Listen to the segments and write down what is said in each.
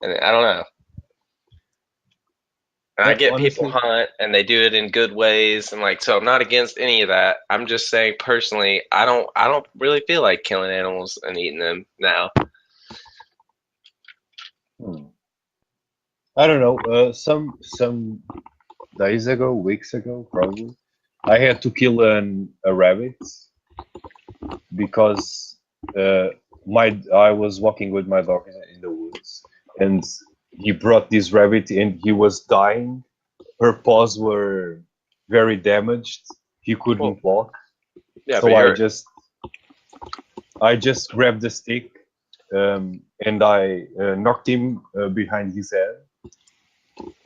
And I don't know. And I get people Honestly, hunt and they do it in good ways and like so I'm not against any of that. I'm just saying personally, I don't really feel like killing animals and eating them now. hmm, I don't know. Some days ago, weeks ago, probably, I had to kill a rabbit because uh, my I was walking with my dog in the woods, and he brought this rabbit, and he was dying. Her paws were very damaged. He Well, couldn't walk, yeah, but so you're I just grabbed the stick, and I knocked him behind his head.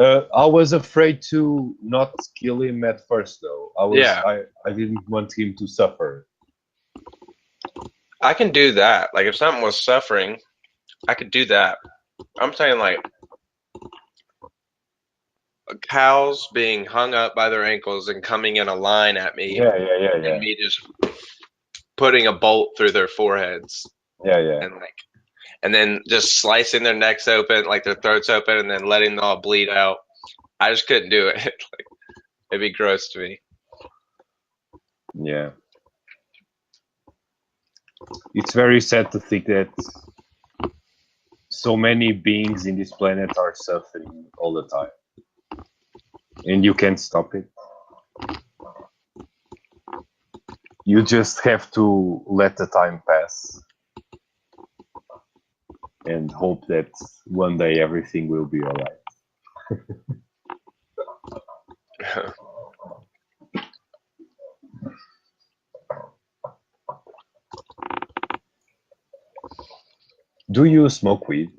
I was afraid to not kill him at first, though. yeah, I didn't want him to suffer. I can do that. Like if something was suffering, I could do that. I'm saying like cows being hung up by their ankles and coming in a line at me Yeah, yeah, yeah, and yeah, me just putting a bolt through their foreheads yeah, yeah. and like and then just slicing their necks open, like their throats open, and then letting them all bleed out. I just couldn't do it. It'd be gross to me. Yeah. It's very sad to think that so many beings in this planet are suffering all the time, and you can't stop it. You just have to let the time pass and hope that one day everything will be alright. Do you smoke weed?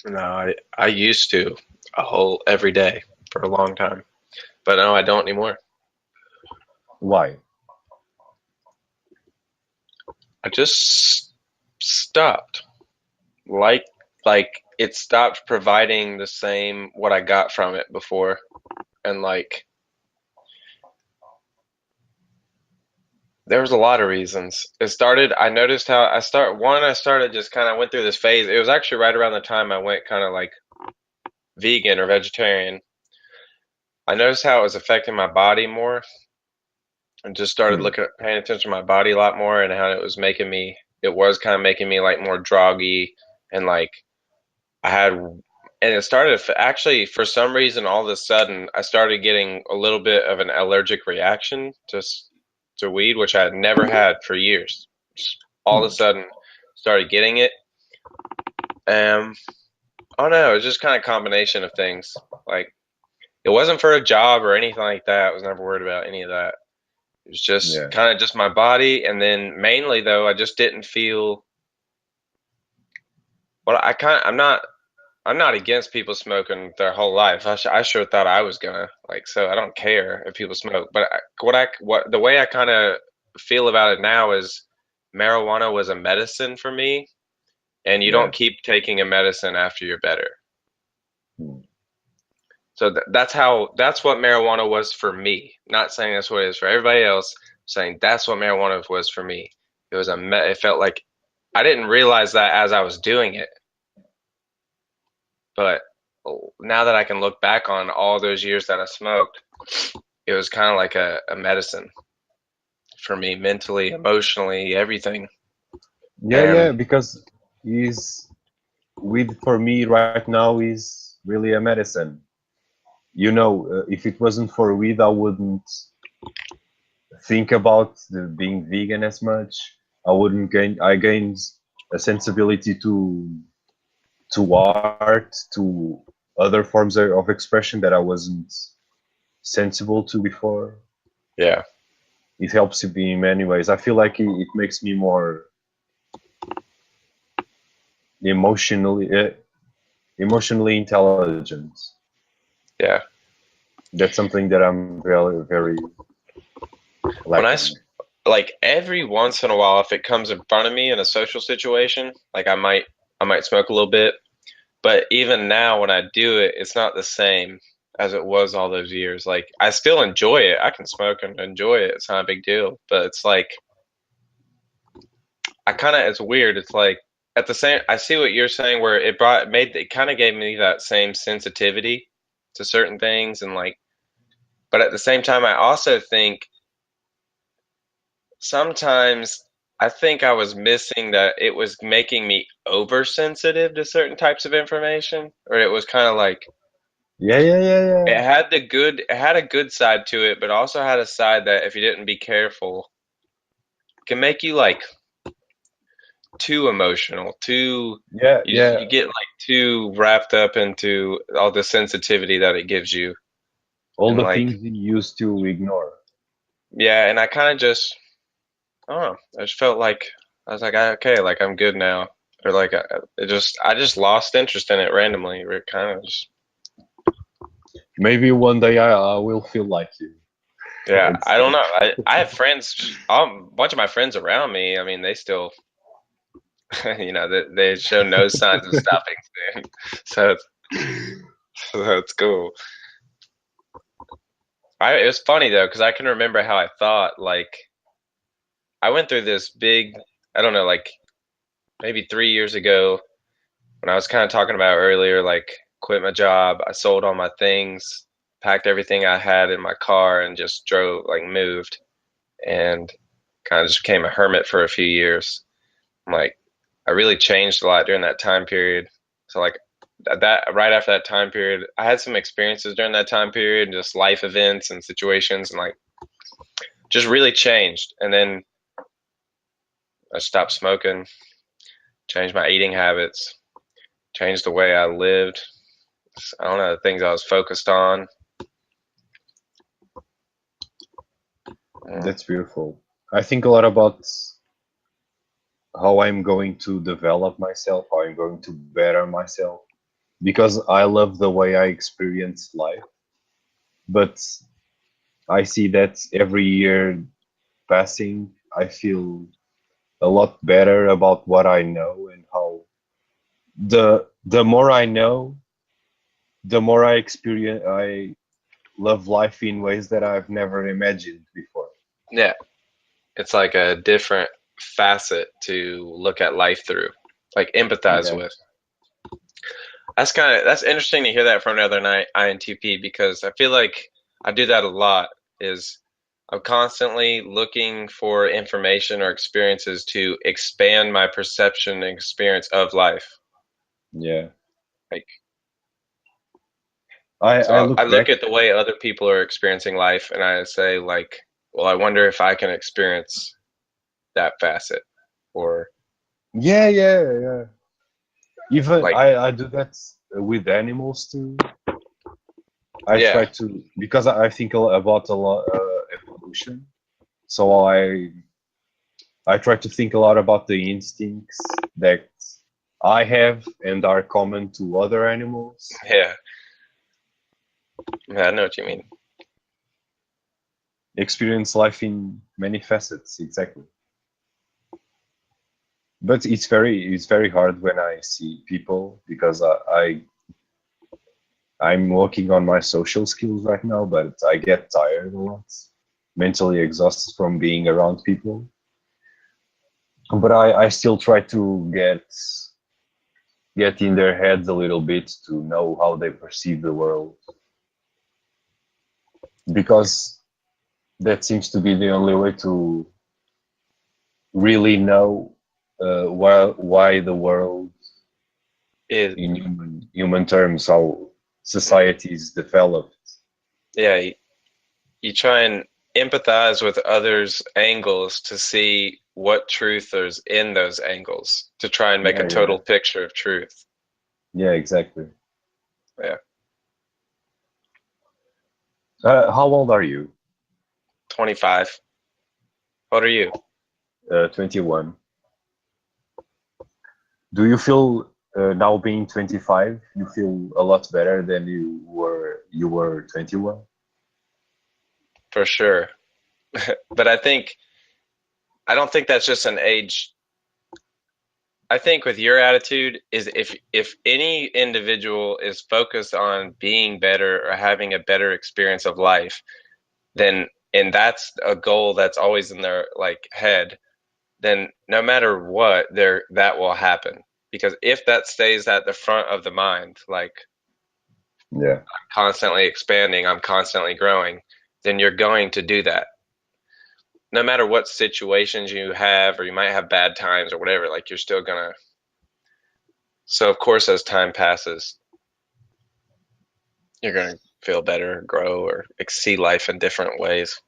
No, I used to a whole every day for a long time, but no, I don't anymore. Why? I just stopped. Like like it stopped providing the same what I got from it before, and like there was a lot of reasons. It started. I noticed how I started just kind of went through this phase. It was actually right around the time I went kind of like vegan or vegetarian. I noticed how it was affecting my body more and just started Hmm. looking at paying attention to my body a lot more and how it was kind of making me like more droggy and like I had and it started actually for some reason all of a sudden I started getting a little bit of an allergic reaction to weed which I had never had for years. Just all of Hmm. a sudden started getting it. Um oh no, it was just kind of a combination of things. Like it wasn't for a job or anything like that. I was never worried about any of that. It was just Yeah. kind of just my body, and then mainly though, I just didn't feel. Well, I'm not against people smoking their whole life. I sure thought I was gonna like, so I don't care if people smoke. But what the way I kind of feel about it now is marijuana was a medicine for me, and you don't Yeah. keep taking a medicine after you're better. Hmm. So that's what marijuana was for me. Not saying that's what it is for everybody else. Saying that's what marijuana was for me. It felt like I didn't realize that as I was doing it, but now that I can look back on all those years that I smoked, it was kind of like a medicine for me mentally, emotionally, everything. Yeah, And yeah, because is weed for me right now is really a medicine. If it wasn't for weed, I wouldn't think about being vegan as much. I wouldn't gain. I gained a sensibility to art, to other forms of expression that I wasn't sensible to before. yeah, It helps me in many ways. I feel like it makes me more emotionally emotionally intelligent. yeah. That's something that I'm very very When lacking. like every once in a while, if it comes in front of me in a social situation, like I might smoke a little bit. But even now, when I do it, it's not the same as it was all those years. Like I still enjoy it. I can smoke and enjoy it. It's not a big deal. But it's like I kind of it's weird. It's like at the same, I see what you're saying where it kind of gave me that same sensitivity to certain things and like, but at the same time, I also think sometimes I think I was missing that it was making me oversensitive to certain types of information, or it was kind of like Yeah, yeah, yeah, yeah. it had a good side to it, but also had a side that if you didn't be careful, can make you like too emotional, too Yeah, yeah. you get like too wrapped up into all the sensitivity that it gives you, All and the like things you used to ignore. yeah, and I kind of just I don't know, I just felt like I was like okay, like I'm good now, or like I just lost interest in it randomly. It kind of just Maybe one day I will feel like you. yeah, Let's I don't see. know. I have friends, a bunch of my friends around me. I mean, they still you know they show no signs of stopping soon, so so it's cool. It was funny though because I can remember how I thought like I went through this big I don't know like maybe 3 years ago when I was kind of talking about earlier like quit my job. I sold all my things, packed everything I had in my car, and just drove like moved and kind of just became a hermit for a few years. I'm like I really changed a lot during that time period. So like that right after that time period, I had some experiences during that time period, just life events and situations, and like just really changed. And then I stopped smoking, changed my eating habits, changed the way I lived. I don't know the things I was focused on. That's beautiful. I think a lot about how I'm going to develop myself, how I'm going to better myself, because I love the way I experience life. But I see that every year passing, I feel a lot better about what I know and how the more I know, the more I experience, I love life in ways that I've never imagined before. Yeah, it's like a different facet to look at life through, like empathize Yeah, with. That's interesting to hear that from another night INTP because I feel like I do that a lot. Is I'm constantly looking for information or experiences to expand my perception and experience of life. yeah. Like I so, I look look back. at the way other people are experiencing life, and I say like, well, I wonder if I can experience that facet, or Yeah, yeah, yeah. Even like, I do that with animals too. I yeah, try to because I think about a lot evolution. So I try to think a lot about the instincts that I have and are common to other animals. yeah, yeah, I know what you mean. Experience life in many facets, exactly. But it's very hard when I see people because I'm working on my social skills right now, but I get tired a lot, mentally exhausted from being around people. But I still try to get in their heads a little bit to know how they perceive the world because that seems to be the only way to really know why the world Is in human terms how societies developed. yeah, you try and empathize with others' angles to see what truth is in those angles to try and make a Yeah, yeah, total picture of truth. yeah, exactly. Yeah, How old are you? 25. What are you? 21. Do you feel now being 25, you feel a lot better than you were 21? For sure. But I don't think that's just an age. I think with your attitude is if any individual is focused on being better or having a better experience of life, then and that's a goal that's always in their like head, then no matter what, there that will happen. Because if that stays at the front of the mind, like Yeah. constantly expanding, I'm constantly growing, then you're going to do that. No matter what situations you have, or you might have bad times or whatever, like you're still gonna. So, of course, as time passes, you're gonna feel better, grow, or see life in different ways.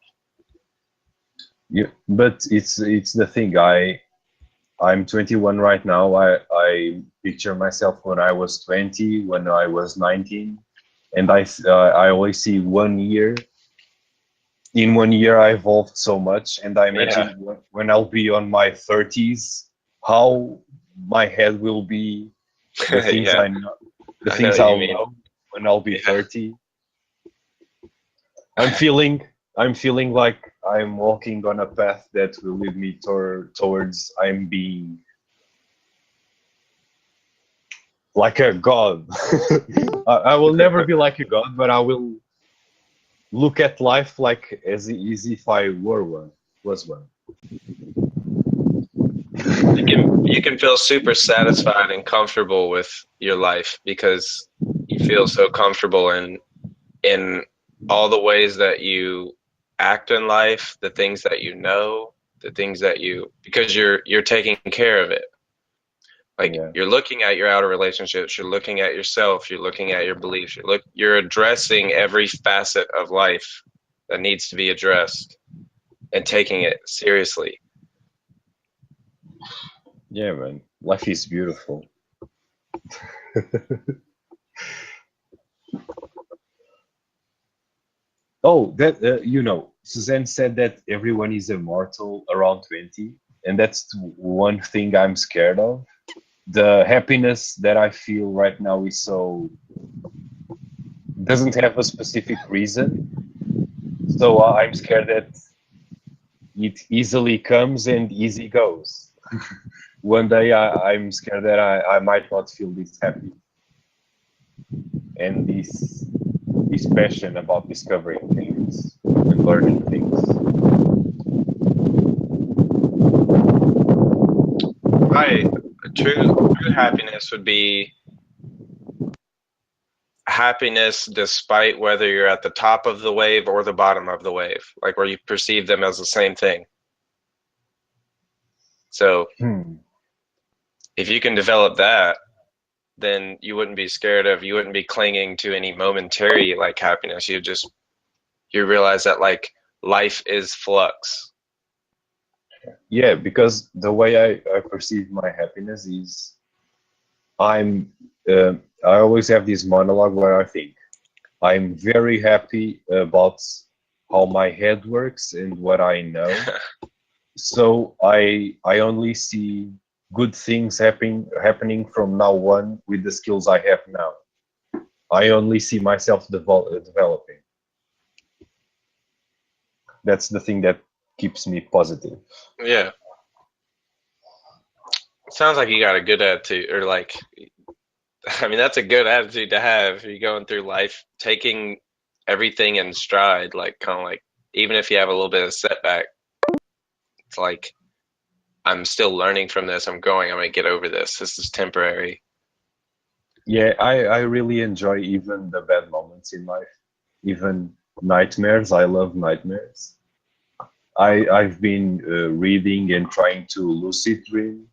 But it's the thing. I'm 21 right now. I picture myself when I was 20, when I was 19, and I always see 1 year. In 1 year, I evolved so much, and I Yeah, imagine when I'll be on my 30s, how my head will be, the things yeah, I know, the I know things what you I'll mean. know when I'll be Yeah, 30. I'm feeling I'm feeling like I'm walking on a path that will lead me towards I'm being like a god. I will never be like a god, but I will look at life like as if I were one, was one. you can feel super satisfied and comfortable with your life because you feel so comfortable in all the ways that you act in life, the things that you know, the things that you because you're taking care of it. Like Yeah, you're looking at your outer relationships, you're looking at yourself, you're looking at your beliefs, you're addressing every facet of life that needs to be addressed and taking it seriously. yeah, man. Life is beautiful. Oh, that Suzanne said that everyone is immortal around 20, and that's one thing I'm scared of. The happiness that I feel right now is so doesn't have a specific reason. So I'm scared that it easily comes and easy goes. One day I'm scared that I might not feel this happy and this passion about discovering things and learning things. Right. True happiness would be happiness despite whether you're at the top of the wave or the bottom of the wave, like where you perceive them as the same thing. So Hmm. if you can develop that, then you wouldn't be clinging to any momentary like happiness. You realize that like life is flux. Yeah, because the way I perceive my happiness is I'm I always have this monologue where I think I'm very happy about how my head works and what I know. So I only see good things happening from now on with the skills I have now. I only see myself developing. That's the thing that keeps me positive. Yeah. Sounds like you got a good attitude or like I mean that's a good attitude to have. You're going through life taking everything in stride, like kind of like even if you have a little bit of setback, it's like I'm still learning from this. I'm growing. I'm gonna get over this. This is temporary. Yeah, I really enjoy even the bad moments in life, even nightmares. I love nightmares. I've been reading and trying to lucid dream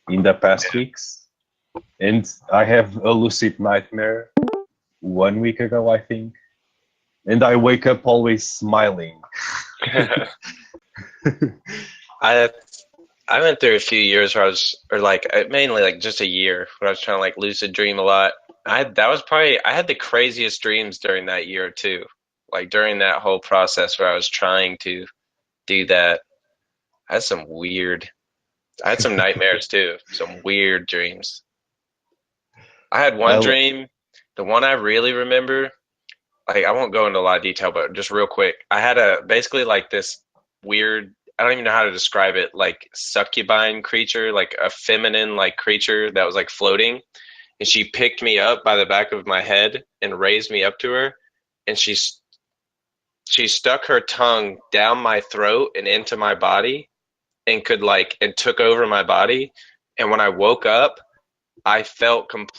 in the past weeks, and I have a lucid nightmare 1 week ago, I think, and I wake up always smiling. I I went through a few years where I was, or like mainly like just a year where I was trying to like lucid dream a lot. I had the craziest dreams during that year too. Like during that whole process where I was trying to do that, I had I had some nightmares too, some weird dreams. I had one I dream, the one I really remember, like I won't go into a lot of detail, but just real quick, I had a basically like this weird. I don't even know how to describe it. Like succubine creature, like a feminine like creature that was like floating, and she picked me up by the back of my head and raised me up to her, and she stuck her tongue down my throat and into my body, and could like and took over my body. And when I woke up, I felt completely